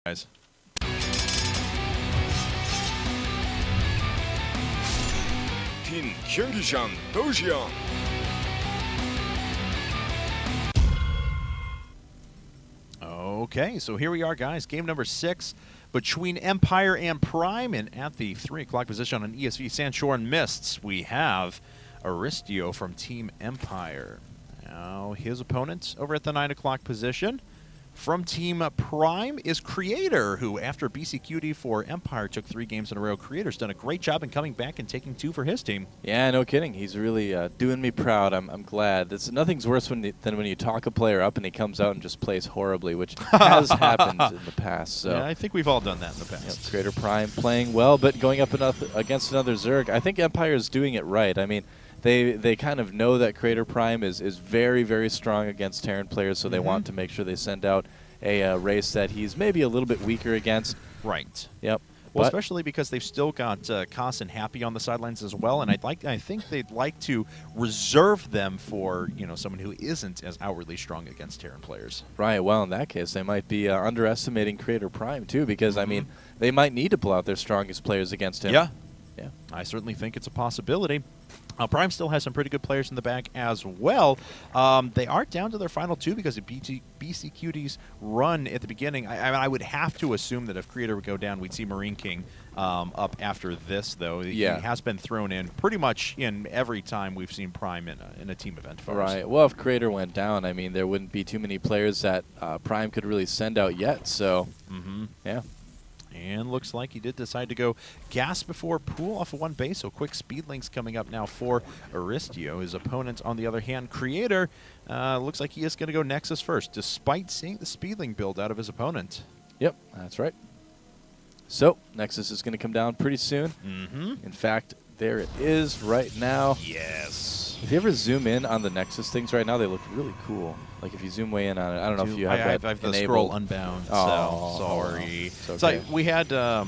Guys. Tin Kyunggishan Dojian. Okay, so here we are, guys. Game number 6 between Empire and Prime, and at the 3 o'clock position on ESV Sandshore and Mists, we have Aristeo from Team Empire. Now, his opponent over at the 9 o'clock position from Team Prime is Creator, who, after BCQD for Empire, took 3 games in a row. Creator's done a great job in coming back and taking 2 for his team. Yeah, no kidding. He's really doing me proud. I'm glad. Nothing's worse than when you talk a player up and he comes out and just plays horribly, which has happened in the past. So yeah, I think we've all done that in the past. Yep, Creator.Prime playing well, but going up against another Zerg, I think Empire is doing it right. I mean, they kind of know that Creator.Prime is very, very strong against Terran players, so they want to make sure they send out a race that he's maybe a little bit weaker against. Right. Yep. Well, especially because they've still got Koss and Happy on the sidelines as well, and I think they'd like to reserve them for someone who isn't as outwardly strong against Terran players. Right. Well, in that case, they might be underestimating Creator.Prime too, because I mean they might need to pull out their strongest players against him. Yeah. Yeah. I certainly think it's a possibility. Prime still has some pretty good players in the bag as well. They are down to their final 2 because of BCQD's run at the beginning. I would have to assume that if Creator would go down, we'd see Marine King up after this, though. Yeah. He has been thrown in pretty much in every time we've seen Prime in a team event. Right. Well, if Creator went down, I mean, there wouldn't be too many players that Prime could really send out yet. So, yeah. And looks like he did decide to go gas before pool off of 1 base, so quick speed links coming up now for Aristeo. His opponent, on the other hand, Creator, looks like he is going to go Nexus first, despite seeing the speedling build out of his opponent. Yep, that's right. So, Nexus is going to come down pretty soon. In fact, there it is right now. Yes. If you ever zoom in on the Nexus things right now, they look really cool. Like if you zoom way in on it, I don't know if you have that I've the enabled. scroll unbound, so sorry. It's okay. So we had a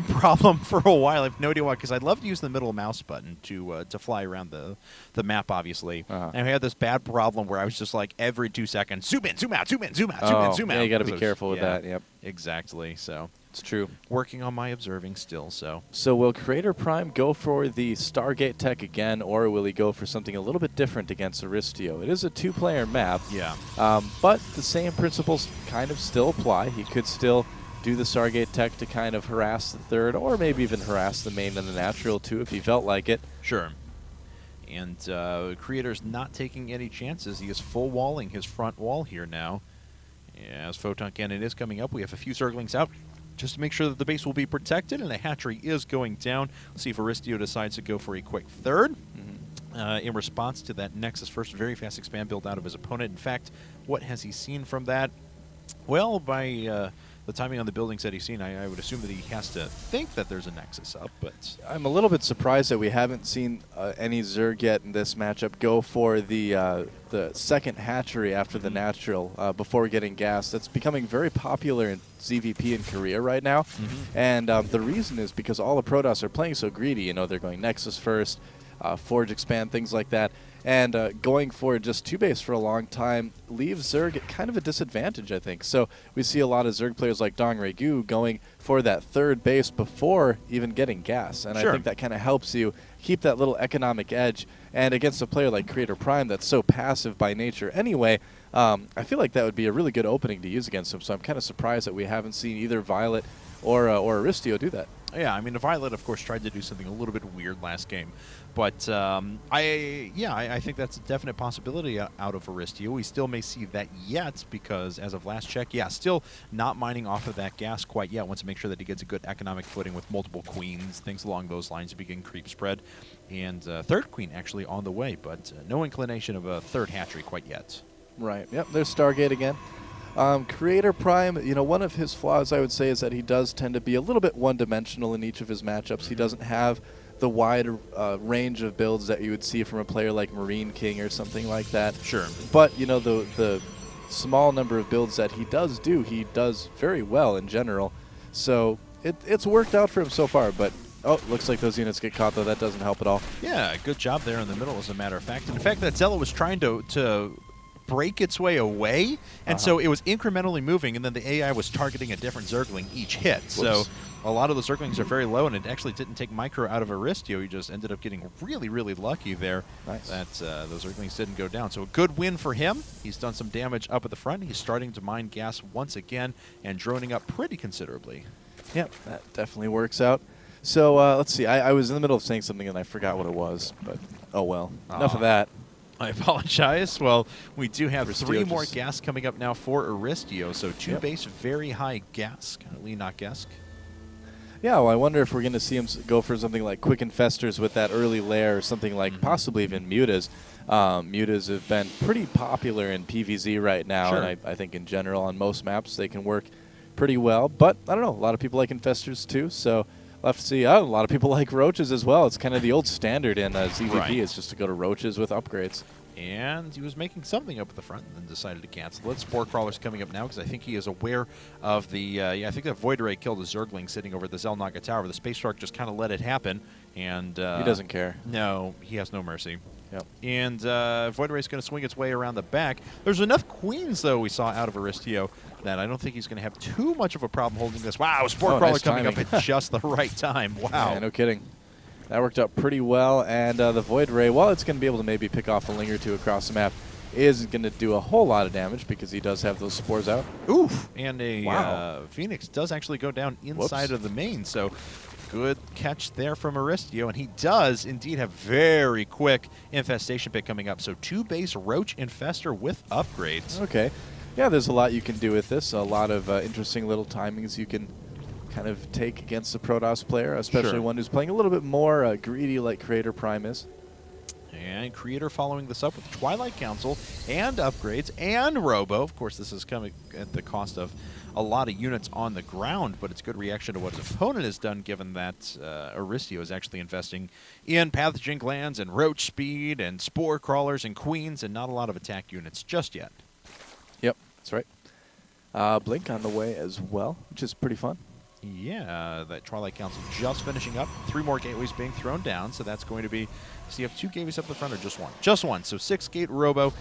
problem for a while. I have no idea why, because I'd love to use the middle mouse button to fly around the map, obviously. And we had this bad problem where I was just like every 2 seconds, zoom in, zoom out, zoom in, zoom out, zoom in, zoom out. Yeah, you got to be careful with that. Yep, exactly. So it's true. Working on my observing still. So will Creator.Prime go for the Stargate tech again, or will he go for something a little bit different against Aristeo? It is a 2-player map. Yeah. But the same principles kind of still apply. He could still do the Stargate tech to kind of harass the 3rd, or maybe even harass the main and the natural too, if he felt like it. Sure. And Creator's not taking any chances. He is full walling his front wall here now. As Photon Cannon is coming up, we have a few Zerglings out just to make sure that the base will be protected, and the hatchery is going down. Let's see if Aristeo decides to go for a quick 3rd. In response to that Nexus first, very fast expand build out of his opponent. In fact, what has he seen from that? Well, by the timing on the buildings that he's seen, I would assume that he has to think that there's a Nexus up. But I'm a little bit surprised that we haven't seen any Zerg yet in this matchup go for the 2nd hatchery after the natural before getting gas. That's becoming very popular in ZVP in Korea right now. And the reason is because all the Protoss are playing so greedy. They're going Nexus first, Forge expand, things like that. And going for just 2 base for a long time leaves Zerg at kind of a disadvantage, I think. So we see a lot of Zerg players like Dong Regu going for that 3rd base before even getting gas. And I think that kind of helps you keep that little economic edge. And against a player like Creator.Prime that's so passive by nature anyway, I feel like that would be a really good opening to use against him. So I'm kind of surprised that we haven't seen either Violet or Aristeo do that. Yeah, I mean, Violet, of course, tried to do something a little bit weird last game. But, I think that's a definite possibility out of Aristeo. We still may see that yet because, as of last check, still not mining off of that gas quite yet. Wants to make sure that he gets a good economic footing with multiple queens, things along those lines to begin creep spread. And 3rd queen actually on the way, but no inclination of a 3rd hatchery quite yet. Right. Yep, there's Stargate again. Creator.Prime, one of his flaws, I would say, is that he does tend to be a little bit one-dimensional in each of his matchups. He doesn't have the wide range of builds that you would see from a player like Marine King or something like that. Sure. But, the small number of builds that he does very well in general. So it's worked out for him so far, but oh, looks like those units get caught, though. That doesn't help at all. Yeah, good job there in the middle, as a matter of fact. And in fact, that Zella was trying to break its way away, and so it was incrementally moving, and then the AI was targeting a different Zergling each hit. Whoops. So a lot of the Zerglings are very low, and it actually didn't take Micro out of Aristeo. He just ended up getting really, really lucky there that those Zerglings didn't go down. So a good win for him. He's done some damage up at the front. He's starting to mine gas once again and droning up pretty considerably. Yep, that definitely works out. So let's see. I was in the middle of saying something and I forgot what it was, but oh well. Enough of that. I apologize. Well, we do have Aristeo 3 more gas coming up now for Aristeo, so 2 base very high gas, currently not gas. Yeah, well, I wonder if we're going to see him go for something like Quick Infestors with that early lair, or something like possibly even Mutas. Mutas have been pretty popular in PvZ right now, and I think in general on most maps they can work pretty well. But I don't know, a lot of people like Infestors too, so we'll have to see. A lot of people like Roaches as well. It's kind of the old standard in ZVP is just to go to Roaches with upgrades. And he was making something up at the front and then decided to cancel it. Spore Crawler's coming up now because I think he is aware of the... I think that Void Ray killed a Zergling sitting over at the Zelnaga Tower. The Space Shark just kind of let it happen. And he doesn't care. No, he has no mercy. Yep. And Void Ray's going to swing its way around the back. There's enough Queens, though, we saw out of Aristeo that I don't think he's going to have too much of a problem holding this. Wow, Spore Crawler coming up at just the right time. Wow. Yeah, no kidding. That worked out pretty well, and the Void Ray, while it's going to be able to maybe pick off a Ling or 2 across the map, isn't going to do a whole lot of damage because he does have those spores out. Oof! And a Phoenix does actually go down inside of the main, so good catch there from Aristeo, and he does indeed have very quick Infestation Pit coming up, so 2 base Roach Infestor with upgrades. Okay. Yeah, there's a lot you can do with this, a lot of interesting little timings you can kind of take against a Protoss player, especially one who's playing a little bit more greedy like Creator.Prime is. And Creator following this up with Twilight Council and upgrades and Robo. Of course, this is coming at the cost of a lot of units on the ground, but it's good reaction to what his opponent has done, given that Aristeo is actually investing in Pathogen Glands and Roach Speed and Spore Crawlers and Queens and not a lot of attack units just yet. Yep, that's right. Blink on the way as well, which is pretty fun. Yeah, that Twilight Council just finishing up. 3 more gateways being thrown down, so that's going to be... So you have 2 gateways up the front or just 1? Just 1. So 6-gate Robo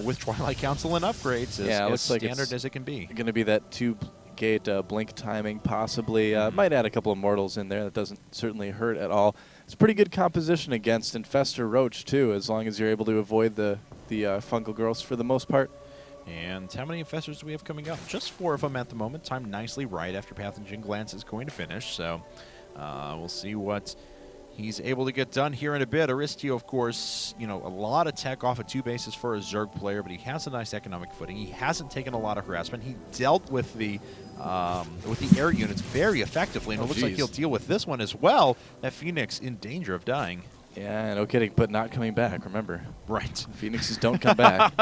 with Twilight Council and upgrades is as standard as it can be. Going to be that 2-gate blink timing possibly. Might add a couple of mortals in there. That doesn't certainly hurt at all. It's pretty good composition against Infestor Roach too, as long as you're able to avoid the fungal growths for the most part. And how many Infestors do we have coming up? Just 4 of them at the moment. Timed nicely right after Pathogen Glance is going to finish. So we'll see what he's able to get done here in a bit. Aristeo, of course, you know, a lot of tech off of 2 bases for a Zerg player, but he has a nice economic footing. He hasn't taken a lot of harassment. He dealt with the air units very effectively, and it looks like he'll deal with this one as well. That Phoenix in danger of dying. Yeah, no kidding, but not coming back, remember. Right. Phoenixes don't come back.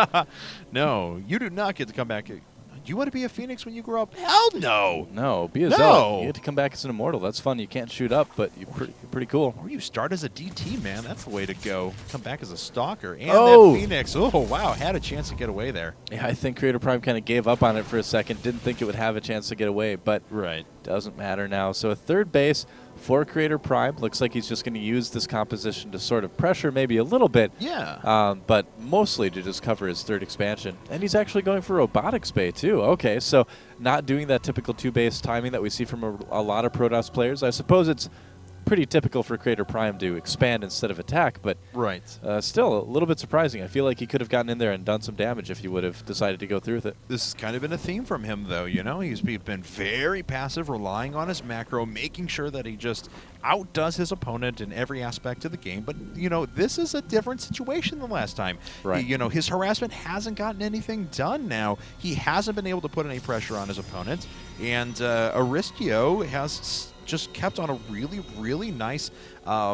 No, you do not get to come back. Do you want to be a Phoenix when you grow up? Hell no. No, be a Zealot. You get to come back as an Immortal. That's fun. You can't shoot up, but you're pretty cool. Or you start as a DT, man. That's the way to go. Come back as a Stalker. And that Phoenix, oh, wow, had a chance to get away there. Yeah, I think Creator.Prime kind of gave up on it for a second. Didn't think it would have a chance to get away, but doesn't matter now. So a 3rd base for Creator.Prime. Looks like he's just going to use this composition to sort of pressure maybe a little bit. Yeah. But mostly to just cover his 3rd expansion. And he's actually going for Robotics Bay, too. Okay, so not doing that typical 2-base timing that we see from a lot of Protoss players. I suppose it's pretty typical for Creator.Prime to expand instead of attack, but still a little bit surprising. I feel like he could have gotten in there and done some damage if he would have decided to go through with it. This has kind of been a theme from him, though. You know, he's been very passive, relying on his macro, making sure that he just outdoes his opponent in every aspect of the game. But, you know, this is a different situation than last time. You know, his harassment hasn't gotten anything done now. He hasn't been able to put any pressure on his opponent. And Aristeo has just kept on a really, really nice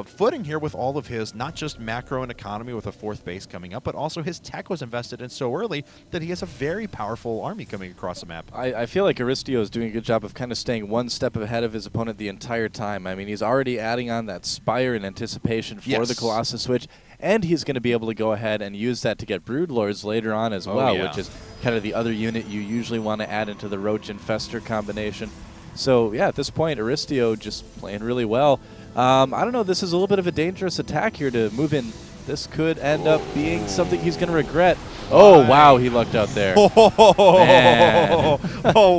footing here with all of his, not just macro and economy with a 4th base coming up, but also his tech was invested in so early that he has a very powerful army coming across the map. I feel like Aristeo is doing a good job of kind of staying 1 step ahead of his opponent the entire time. I mean, he's already adding on that Spire in anticipation for the Colossus switch, and he's going to be able to go ahead and use that to get Broodlords later on as well, which is kind of the other unit you usually want to add into the Roach Infestor combination. So, yeah, at this point, Aristeo just playing really well. I don't know, this is a little bit of a dangerous attack here to move in This could end up being something he's going to regret. Oh, wow, he lucked out there. Oh,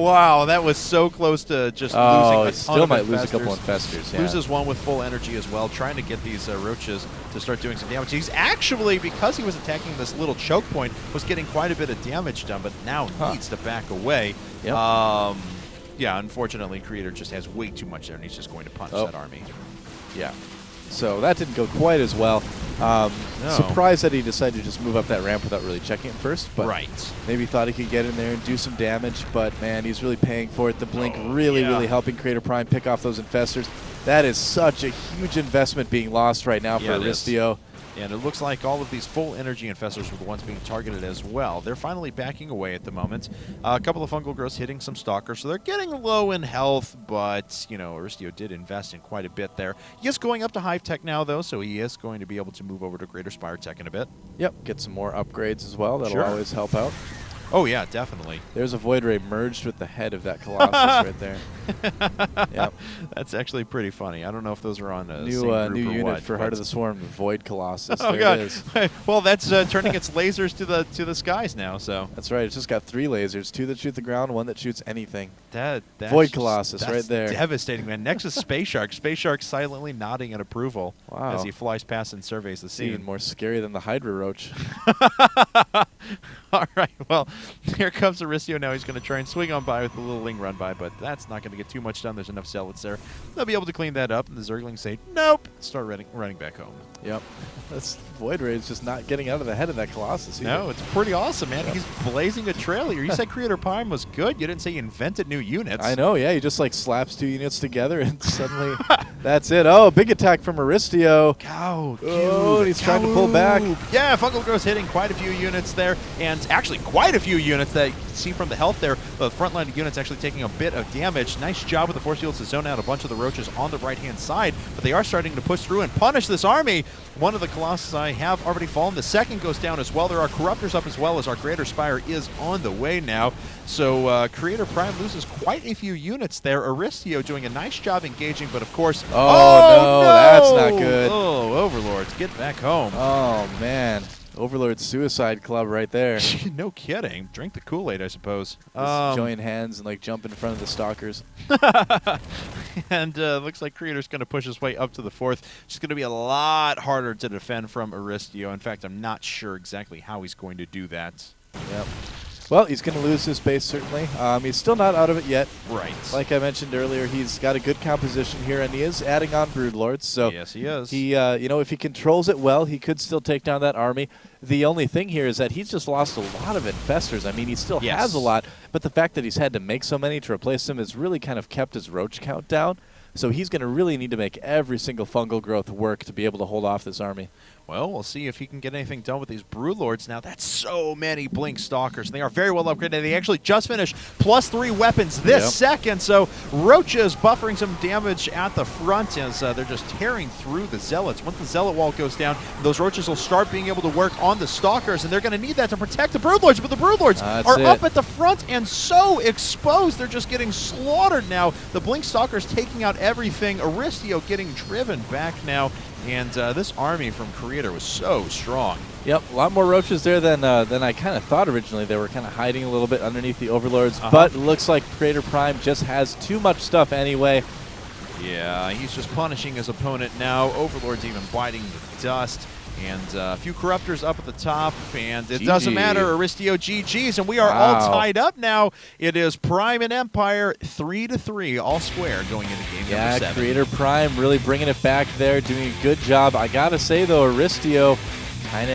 wow, that was so close to just losing a ton still of might lose a infestors. couple infestors. Yeah. Loses one with full energy as well, trying to get these roaches to start doing some damage. He's actually, because he was attacking this little choke point, was getting quite a bit of damage done, but now needs to back away. Yep. Yeah, unfortunately, Creator just has way too much there, and he's just going to punish that army. Yeah. So that didn't go quite as well. No. Surprised that he decided to just move up that ramp without really checking it first. But right. maybe thought he could get in there and do some damage. But, man, he's really paying for it. The Blink really helping Creator.Prime pick off those infestors. That is such a huge investment being lost right now for Aristeo. And it looks like all of these full energy infestors were the ones being targeted as well. They're finally backing away at the moment. A couple of fungal growths hitting some stalkers, so they're getting low in health, but, you know, Aristeo did invest in quite a bit there. He is going up to Hive Tech now, though, so he is going to be able to move over to Greater Spire Tech in a bit. Yep, get some more upgrades as well. That'll always help out. Oh, yeah, definitely. There's a Void Ray merged with the head of that Colossus right there. Yep. That's actually pretty funny. I don't know if those are on a new unit for Heart of the Swarm, Void Colossus. Oh, there God. it is. Well, that's turning its lasers to the skies now. So that's right. It's just got 3 lasers: 2 that shoot the ground, 1 that shoots anything. That's Void Colossus right there. Devastating, man. Next is Space Shark. Space Shark silently nodding in approval as he flies past and surveys the scene. Even more scary than the Hydra Roach. All right, well, here comes Aristeo now. He's going to try and swing on by with a little Ling run by, but that's not going to get too much done. There's enough zealots there. They'll be able to clean that up, and the Zerglings say, nope, start running back home. Yep. That's Void Ray is just not getting out of the head of that Colossus either. No, it's pretty awesome, man. He's blazing a trail here. You said Creator.Prime was good. You didn't say he invented new units. I know, yeah. He just, like, slaps 2 units together, and suddenly that's it. Oh, big attack from Aristeo. Oh, he's trying to pull back. Yeah, Fungal Growth's hitting quite a few units there, and actually quite a few units that you see from the health there. The front line of units actually taking a bit of damage. Nice job with the Force Fields to zone out a bunch of the roaches on the right-hand side, but they are starting to push through and punish this army. One of the Colossi have already fallen. The second goes down as well. There are Corruptors up as well, as our Greater Spire is on the way now. So Creator.Prime loses quite a few units there. Aristeo doing a nice job engaging, but of course... Oh, no, that's not good. Oh, Overlords, get back home. Oh, man. Overlord Suicide Club right there. No kidding. Drink the Kool-Aid, I suppose. Just join hands and, like, jump in front of the stalkers. And looks like Creator's going to push his way up to the 4th. It's going to be a lot harder to defend from Aristeo. In fact, I'm not sure exactly how he's going to do that. Yep. Well, he's going to lose his base, certainly. He's still not out of it yet. Right. Like I mentioned earlier, he's got a good composition here, and he is adding on Broodlords. So yes, he is. He, you know, if he controls it well, he could still take down that army. The only thing here is that he's just lost a lot of infestors. I mean, he still has a lot, but the fact that he's had to make so many to replace them has really kind of kept his roach count down. So he's going to really need to make every single fungal growth work to be able to hold off this army. Well, we'll see if he can get anything done with these Broodlords now. That's so many Blink Stalkers, and they are very well upgraded. They actually just finished +3 weapons this second, so Roaches buffering some damage at the front as they're just tearing through the Zealots. Once the Zealot wall goes down, those Roaches will start being able to work on the Stalkers, and they're going to need that to protect the Broodlords, but the Broodlords are up at the front and so exposed. They're just getting slaughtered now. The Blink Stalkers taking out everything. Aristeo getting driven back now. And this army from Creator was so strong. Yep, a lot more roaches there than I kind of thought originally. They were kind of hiding a little bit underneath the Overlords, but it looks like Creator.Prime just has too much stuff anyway. Yeah, he's just punishing his opponent now. Overlord's even biting the dust. And a few Corruptors up at the top, and it doesn't matter. Aristeo GG's, and we are all tied up now. It is Prime and Empire 3-3, all square going into game number 7. Creator.Prime really bringing it back there, doing a good job. I gotta say though, Aristeo